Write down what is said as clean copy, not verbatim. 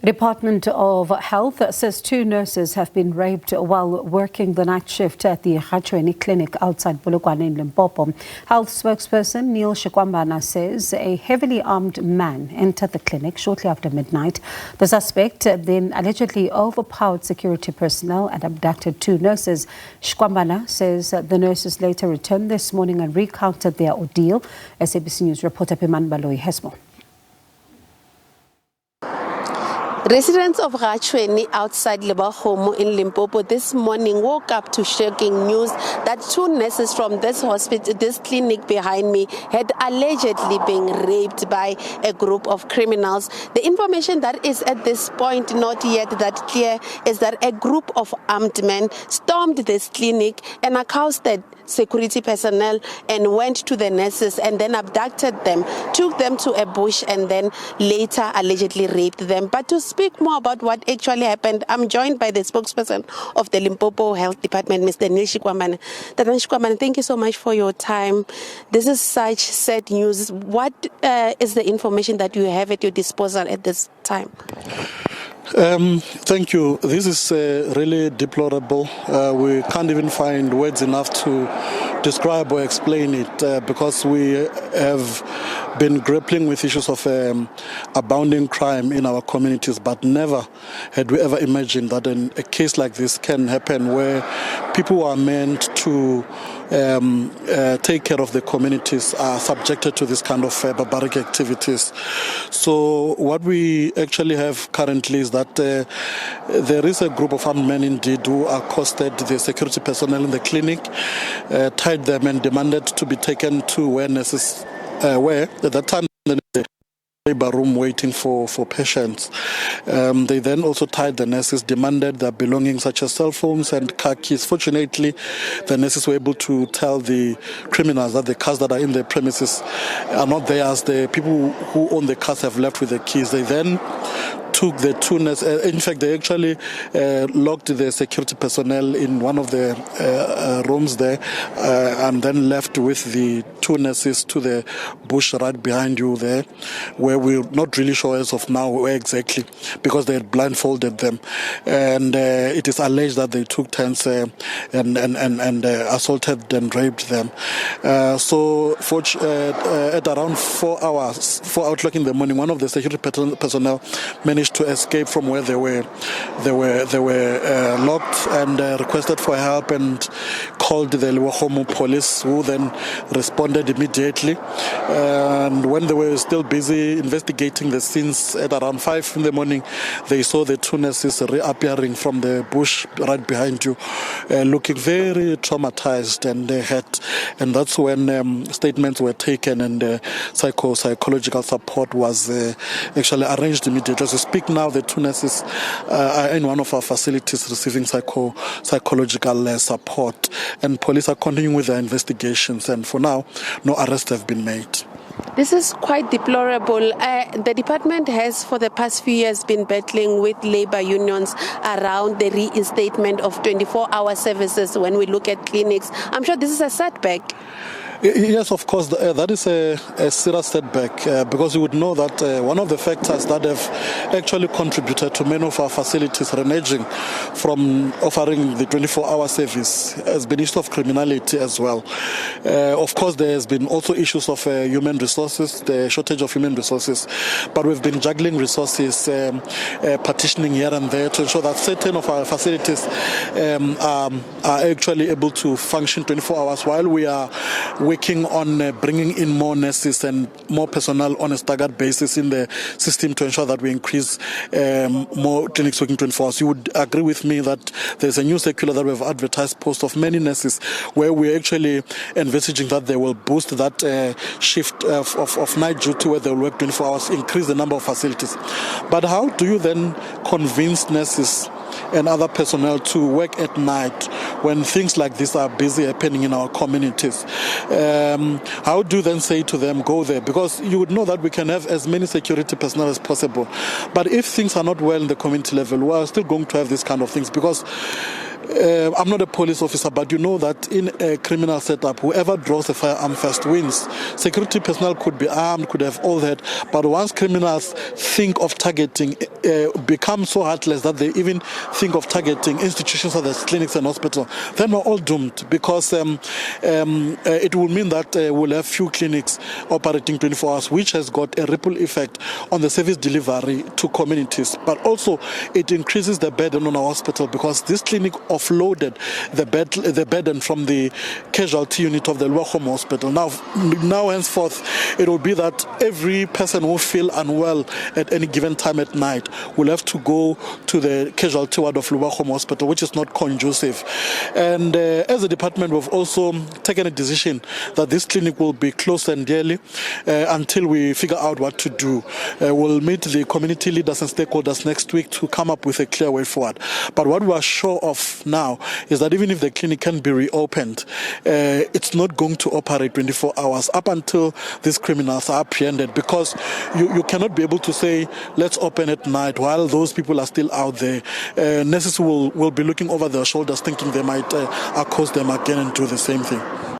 The Department of Health says 2 nurses have been raped while working the night shift at the Ga-Chuene clinic outside Polokwane in Limpopo. Health spokesperson Neil Shikwambana says a heavily armed man entered the clinic shortly after midnight. The suspect then allegedly overpowered security personnel and abducted 2 nurses. Shikwambana says the nurses later returned this morning and recounted their ordeal. SABC News reporter Pimani Baloyi has more. Residents of Ga-Chuene outside Limpopo in Limpopo this morning woke up to shocking news that 2 nurses from this clinic behind me had allegedly been raped by a group of criminals. The information that is at this point not yet that clear is that a group of armed men stormed this clinic and accosted security personnel and went to the nurses and then abducted them, took them to a bush and then later allegedly raped them. But to speak more about what actually happened, I'm joined by the spokesperson of the Limpopo Health Department, Mr. Neil Shikwambana. Mr. Shikwambana, thank you so much for your time. This is such sad news. What is the information that you have at your disposal at this time? Thank you. This is really deplorable. We can't even find words enough to describe or explain it because we have been grappling with issues of abounding crime in our communities, but never had we ever imagined that a case like this can happen where people who are meant to take care of the communities are subjected to this kind of barbaric activities. So what we actually have currently is that there is a group of armed men indeed who accosted the security personnel in the clinic, tied them and demanded to be taken to where nurses were. At that time, the labor room waiting for patients. They then also tied the nurses, demanded their belongings such as cell phones and car keys. Fortunately, the nurses were able to tell the criminals that the cars that are in the premises are not theirs. The people who own the cars have left with the keys. They then took the 2 nurses. In fact, they actually locked the security personnel in one of the rooms there and then left with the 2 nurses to the bush right behind you there, where we're not really sure as of now where exactly, because they had blindfolded them. And it is alleged that they took turns and assaulted and raped them. So at around 4 o'clock in the morning, one of the security personnel managed to escape from where they were locked and requested for help and called the Limpopo police, who then responded immediately. And when they were still busy investigating the scenes at around 5 in the morning, they saw the 2 nurses reappearing from the bush right behind you, looking very traumatized and hurt. And that's when statements were taken and psychological support was actually arranged immediately. As we speak now, the 2 nurses are in one of our facilities receiving psychological support, and police are continuing with their investigations, and for now, no arrests have been made. This is quite deplorable. The department has for the past few years been battling with labor unions around the reinstatement of 24-hour services when we look at clinics. I'm sure this is a setback. Yes, of course, that is a serious setback because you would know that one of the factors that have actually contributed to many of our facilities reneging from offering the 24-hour service has been issue of criminality as well. Of course, there has been also issues of human resources, the shortage of human resources, but we've been juggling resources, partitioning here and there to ensure that certain of our facilities are actually able to function 24 hours while we are working on bringing in more nurses and more personnel on a staggered basis in the system to ensure that we increase more clinics working 24 hours. You would agree with me that there's a new circular that we've advertised post of many nurses where we're actually envisaging that they will boost that shift of night duty where they'll work 24 hours, increase the number of facilities. But how do you then convince nurses and other personnel to work at night when things like this are busy happening in our communities? How do you then say to them, go there? Because you would know that we can have as many security personnel as possible. But if things are not well in the community level, we are still going to have these kind of things because I'm not a police officer, but you know that in a criminal setup, whoever draws a firearm first wins. Security personnel could be armed, could have all that, but once criminals think of targeting, become so heartless that they even think of targeting institutions such as clinics and hospitals, then we're all doomed, because it will mean that we'll have few clinics operating 24 hours, which has got a ripple effect on the service delivery to communities. But also, it increases the burden on our hospital, because this clinic offloaded the burden from the casualty unit of the Limpopo hospital. Now henceforth, it will be that every person who feel unwell at any given time at night will have to go to the casualty ward of Limpopo hospital, which is not conducive. And as a department, we've also taken a decision that this clinic will be closed entirely until we figure out what to do. We'll meet the community leaders and stakeholders next week to come up with a clear way forward. But what we are sure of now is that even if the clinic can be reopened, it's not going to operate 24 hours up until these criminals are apprehended, because you cannot be able to say, let's open at night while those people are still out there. Nurses will be looking over their shoulders thinking they might accost them again and do the same thing.